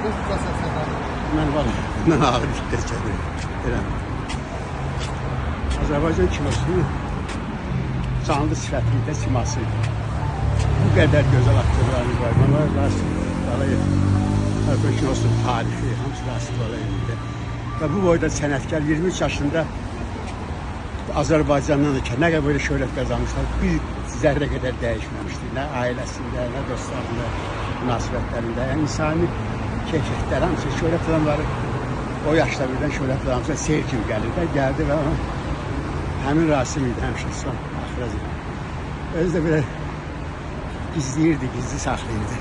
Mən vallahi bundan ağır işlər çəkirəm. Azərbaycan kinosunun canlı sifətində siması bu qədər gözəl aktörləri var. Bunlar Rasim Qalayev, Azərbaycan kinosunun tarixi, hamısı Rasim Qalayev'dir. Və bu boyda sənətkar 23 yaşında Azərbaycandan da nə qədər böyle şöhrət qazanmışlar, bir zərrə qədər dəyişməmişdir. Nə ailəsində, nə dostlarında, münasibətlərində. Yəni insani keyfiyyətlər, hamısı şöhrət adamları o yaşda birdən şöhrət adamı seyir kimi gəlirlər. Gəldi və ona həmin Rasim idi, həmişə İslam Axraz idi. Özü də belə gizləyirdi, gizli saxlayırdı.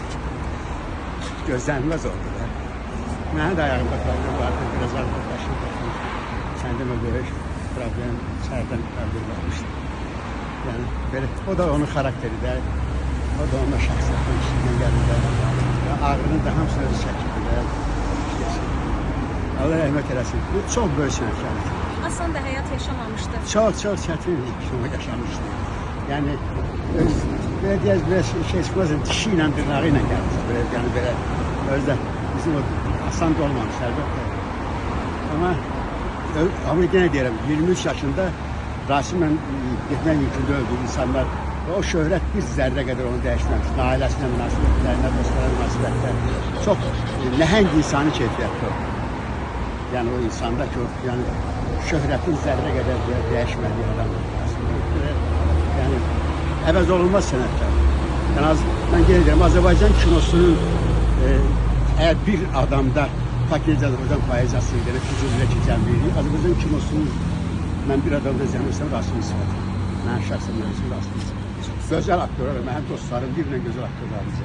Gözlənilməz oldu da. Mənə də ayağımda problem vardı, biraz arkadaşım. Səndə mi böyük problem, içərdən problem varmışdı. Yəni, belə, o da onun xarakteri də, o da onun şəxsiyyətinin içindən gəlir də. Və ağrının da hamısını özü çəkirdi də. Allah rəhmət eləsin. Bu çox böyük sənətkardır. Asan da həyat yaşamamışdı. Çox çətin bir yaşamışdı. Yəni, belə deyək, biraz şey çıxmaz, dişi ilə, dırnağı ilə gəlmişdi. Yəni, belə, özdə bizim o asan da olmamış, əlbəttə. Amma yenə deyirəm, 23 yaşında Rasimlə getmək mümkündə öldüyü insanlar və o şöhrət bir zərrə qədər onu dəyişməmişdir. Ailəsinə münasibətlərində, dostlara münasibətlər çox nəhəng insani keyfiyyətdir. Yəni o insanda ki, yəni şöhrətin zərrə qədər dəyişmədiyi adam. Yəni əvəz olunmaz sənətkar. Yəni mən yenə deyirəm, Azərbaycan kinosunun əgər bir adamda fakir Azərbaycan poeziyası ilə füzulilə keçənliyi, Azərbaycan kinosunun mən bir adamda zəmirsəm Rasim sifəti. Mən şəxsən mənim Rasim sifəti. Gözəl aktörlər, mənim dostlarım, bir-birlə gözəl aktörlərimiz.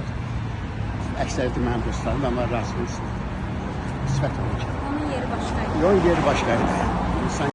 Əksəriyyəti mənim dostlarım, amma Rasim sifəti olur ki. Onun yeri başqaydı. Onun yeri başqaydı.